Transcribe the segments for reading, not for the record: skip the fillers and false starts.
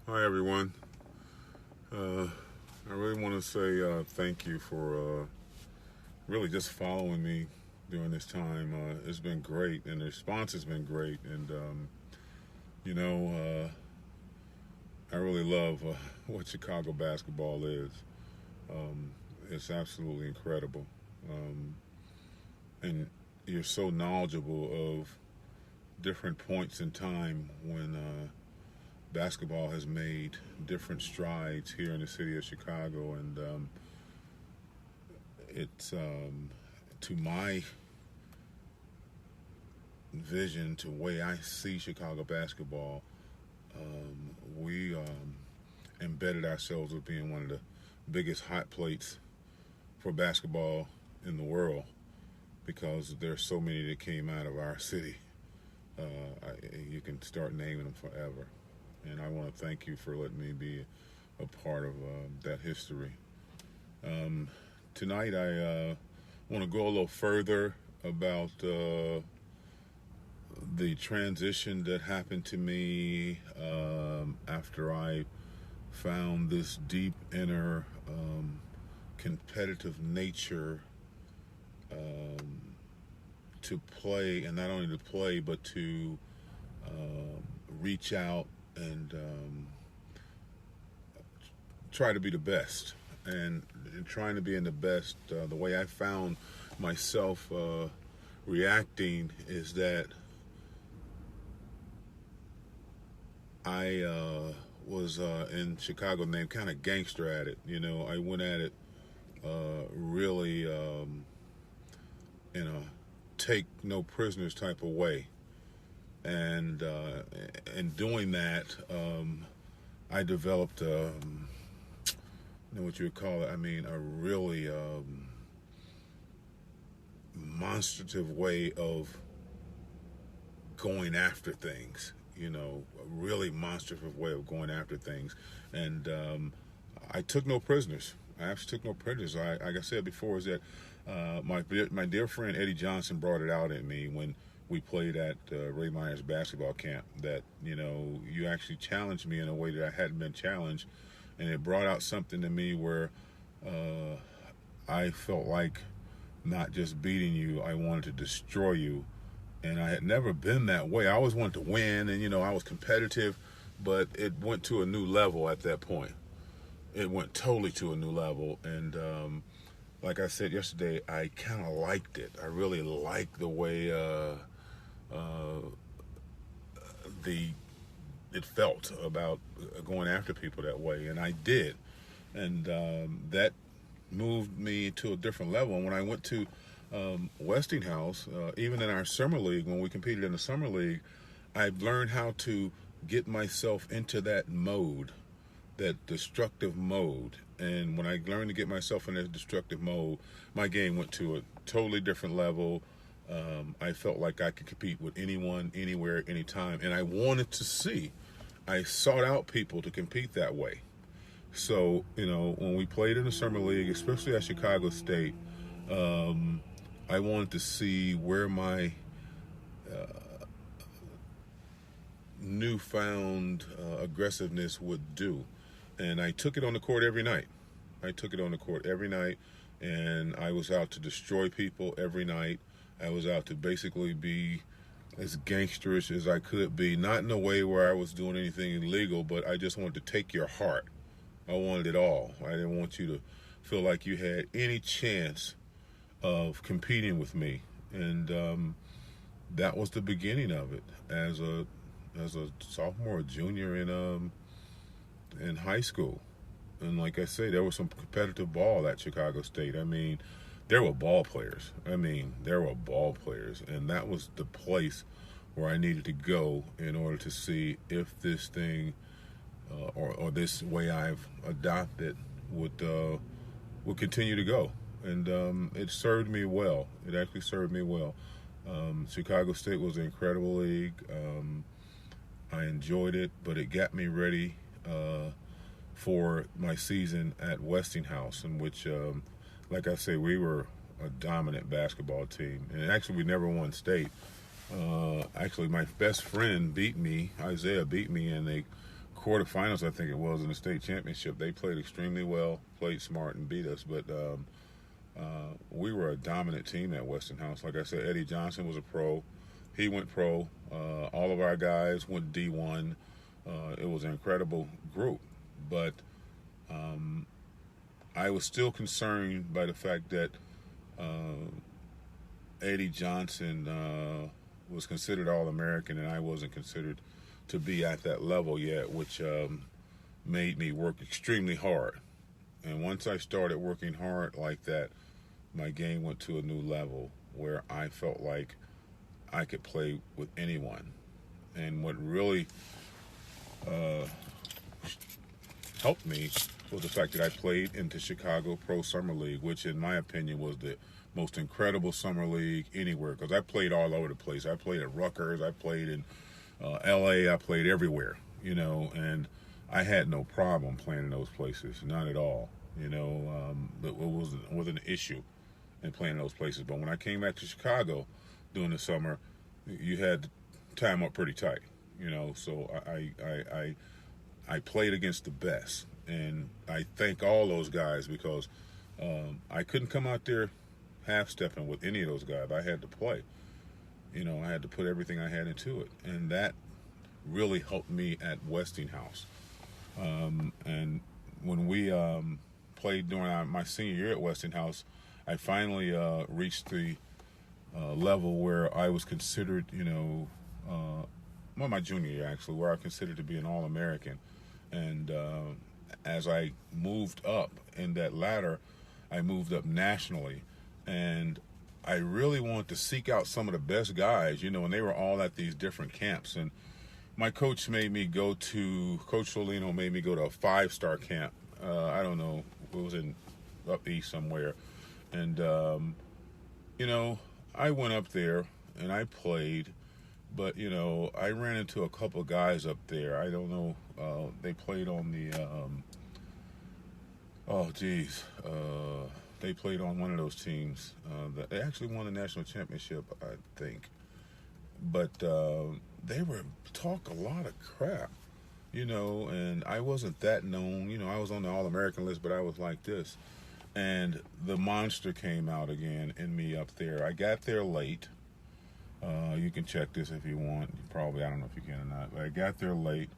Hi, everyone. I really want to say thank you for really just following me during this time. It's been great, and the response has been great. And, you know, I really love what Chicago basketball is. Um, it's absolutely incredible. Um, and you're so knowledgeable of different points in time when basketball has made different strides here in the city of Chicago, and it's to my vision, to the way I see Chicago basketball. We embedded ourselves as being one of the biggest hot plates for basketball in the world because there's so many that came out of our city. You can start naming them forever. And I want to thank you for letting me be a part of that history. Um, Tonight, I want to go a little further about the transition that happened to me after I found this deep inner competitive nature um, to play, and not only to play, but to reach out and try to be the best. And trying to be in the best, the way I found myself reacting is that I was in Chicago named kind of gangster at it. You know, I went at it really in a take no prisoners type of way. And in doing that, I developed, what you would call it, I mean, a really demonstrative way of going after things, a really demonstrative way of going after things. And I took no prisoners. I actually took no prisoners. Like I said before, is that my dear friend Eddie Johnson brought it out in me when we played at Ray Myers basketball camp, that, you actually challenged me in a way that I hadn't been challenged. And it brought out something to me where I felt like not just beating you, I wanted to destroy you. And I had never been that way. I always wanted to win, and, I was competitive, but it went to a new level at that point. It went totally to a new level. And like I said yesterday, I kind of liked it. I really liked the way it felt about going after people that way, and I did. And that moved me to a different level. And when I went to Westinghouse, even in our summer league, when we competed in the summer league, I learned how to get myself into that mode, that destructive mode. And when I learned to get myself in that destructive mode, my game went to a totally different level. I felt like I could compete with anyone, anywhere, anytime. And I sought out people to compete that way. So, when we played in the summer league, especially at Chicago State, I wanted to see where my newfound aggressiveness would do. And I took it on the court every night. And I was out to destroy people every night. I was out to basically be as gangsterish as I could be, not in a way where I was doing anything illegal, but I just wanted to take your heart. I wanted it all. I didn't want you to feel like you had any chance of competing with me. And that was the beginning of it as a sophomore or junior in high school. And like I say, there was some competitive ball at Chicago State. I mean, there were ball players. And that was the place where I needed to go in order to see if this thing or this way I've adopted would continue to go. And it served me well. It actually served me well. Chicago State was an incredible league. I enjoyed it, but it got me ready for my season at Westinghouse, in which like I say, we were a dominant basketball team. And actually, we never won state. Actually, my best friend beat me. Isiah beat me in a quarterfinals, I think it was, in the state championship. They played extremely well, played smart, and beat us. But we were a dominant team at Westinghouse. Like I said, Eddie Johnson was a pro. He went pro. All of our guys went D1. It was an incredible group. But I was still concerned by the fact that Eddie Johnson was considered All-American, and I wasn't considered to be at that level yet, which made me work extremely hard. And once I started working hard like that, my game went to a new level where I felt like I could play with anyone. And what really helped me was the fact that I played in the Chicago Pro Summer League, which in my opinion was the most incredible summer league anywhere, because I played all over the place. I played at Rutgers, I played in LA, I played everywhere, and I had no problem playing in those places, not at all, but it wasn't an issue in playing in those places. But when I came back to Chicago during the summer, you had to time up pretty tight, so I played against the best. And I thank all those guys, because I couldn't come out there half-stepping with any of those guys. I had to play. I had to put everything I had into it. And that really helped me at Westinghouse. And when we played during my senior year at Westinghouse, I finally reached the level where I was considered, my junior year actually, where I considered to be an All-American. And as I moved up in that ladder, I moved up nationally. And I really wanted to seek out some of the best guys, and they were all at these different camps. And my coach made me go to, Coach Solino made me go to a 5-star camp. I don't know, it was in up east somewhere. And, I went up there and I played, but, I ran into a couple of guys up there. I don't know, they played on the, they played on one of those teams. They actually won the national championship, I think. But they were talk a lot of crap, and I wasn't that known. I was on the All-American list, but I was like this. And the monster came out again in me up there. I got there late. You can check this if you want. Probably, I don't know if you can or not. But I got there late.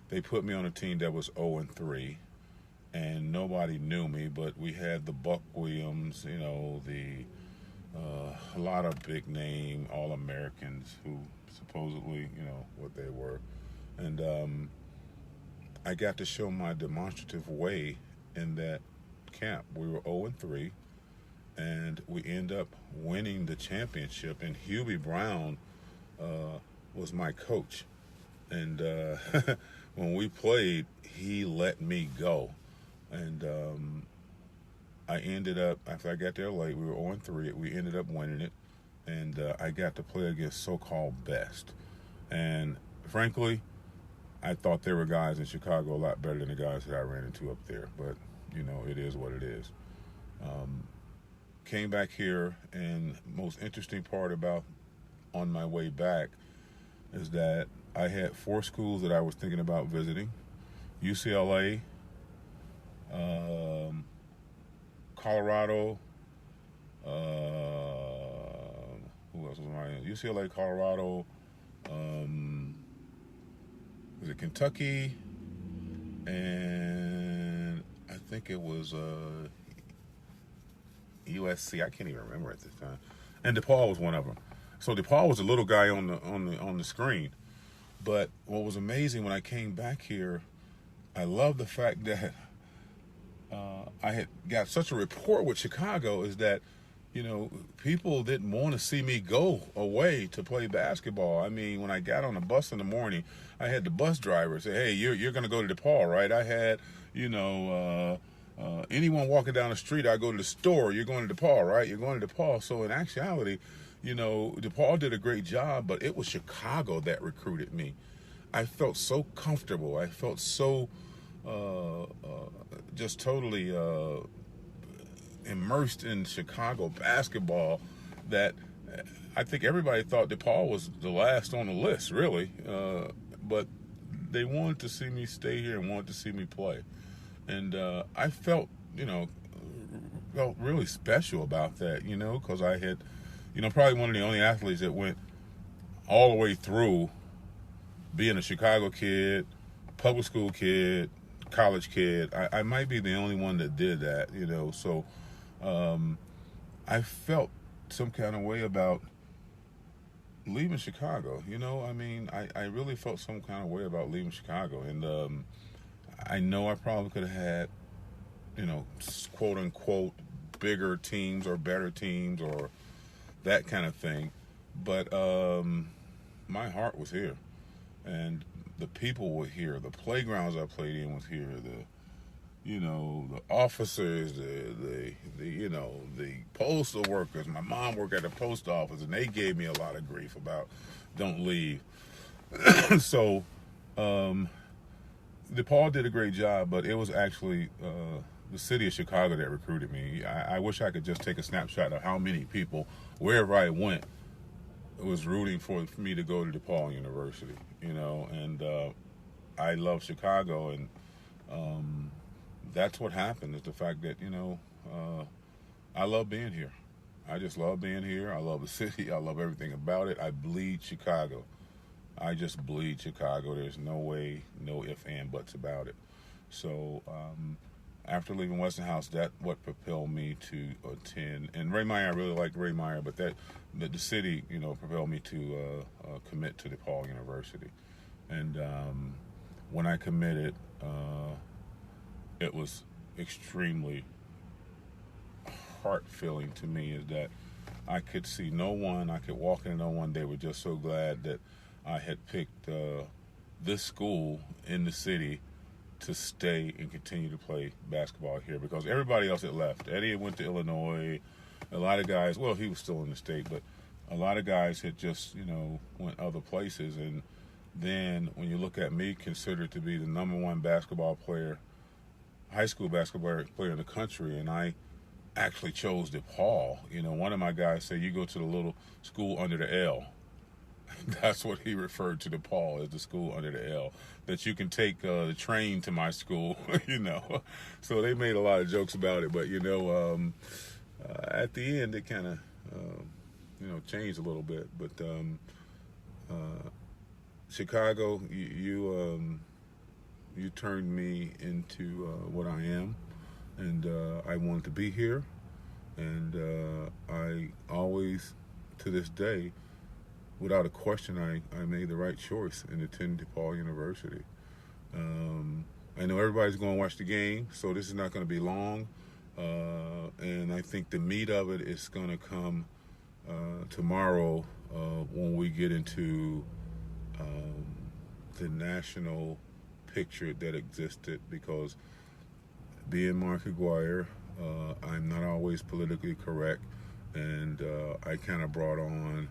They put me on a team that was 0-3. And nobody knew me, but we had the Buck Williams, a lot of big name All-Americans who supposedly, what they were. And I got to show my demonstrative way in that camp. We were 0-3, and we end up winning the championship. And Hubie Brown was my coach. And when we played, he let me go. And I ended up, after I got there late, we were 0-3. We ended up winning it. And I got to play against so-called best. And frankly, I thought there were guys in Chicago a lot better than the guys that I ran into up there. But, it is what it is. Came back here, and most interesting part about on my way back is that I had 4 schools that I was thinking about visiting. UCLA, Colorado, who else was mine? UCLA, Colorado, was it Kentucky, and I think it was USC. I can't even remember at this time. And Depaul was one of them. So Depaul was a little guy on the screen. But what was amazing when I came back here, I love the fact that I had got such a rapport with Chicago, is that, people didn't want to see me go away to play basketball. I mean, when I got on the bus in the morning, I had the bus driver say, "Hey, you're going to go to Depaul, right?" I had, anyone walking down the street, I go to the store. "You're going to Depaul, right? You're going to Depaul." So in actuality, Depaul did a great job, but it was Chicago that recruited me. I felt so comfortable. I felt so just totally immersed in Chicago basketball that I think everybody thought Depaul was the last on the list, really. But they wanted to see me stay here and wanted to see me play. And I felt, felt really special about that, because I had, probably one of the only athletes that went all the way through being a Chicago kid, public school kid, college kid. I might be the only one that did that, so I felt some kind of way about leaving Chicago, I really felt some kind of way about leaving Chicago. And I know I probably could have had, quote unquote, bigger teams or better teams or that kind of thing. But my heart was here, and the people were here. The playgrounds I played in was here. The officers, the postal workers. My mom worked at the post office, and they gave me a lot of grief about don't leave. So Depaul did a great job, but it was actually the city of Chicago that recruited me. I wish I could just take a snapshot of how many people, wherever I went, was rooting for me to go to Depaul University, and I love Chicago, and that's what happened, is the fact that, I love being here. I just love being here. I love the city. I love everything about it. I bleed Chicago. I just bleed Chicago. There's no way, no ifs, and buts about it. So after leaving Westinghouse, that's what propelled me to attend. And Ray Meyer, I really liked Ray Meyer, but the city, propelled me to commit to DePaul University. And when I committed, it was extremely heart-filling to me, is that I could see no one, I could walk into no one. They were just so glad that I had picked this school in the city to stay and continue to play basketball here, because everybody else had left. Eddie went to Illinois. A lot of guys, well, he was still in the state, but a lot of guys had just, went other places. And then when you look at me, considered to be the #1 basketball player, high school basketball player in the country, and I actually chose DePaul. One of my guys said, you go to the little school under the L. That's what he referred to DePaul, as the school under the L, that you can take the train to my school, So they made a lot of jokes about it, but, at the end it kind of, changed a little bit. But Chicago, you turned me into what I am, and I wanted to be here, and I always, to this day, without a question, I made the right choice in attending DePaul University. I know everybody's going to watch the game, so this is not going to be long, and I think the meat of it is going to come tomorrow when we get into the national picture that existed, because being Mark Aguirre, I'm not always politically correct, and I kind of brought on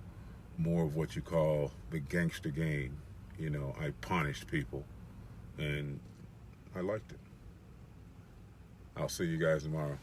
more of what you call the gangster game. I punished people, and I liked it. I'll see you guys tomorrow.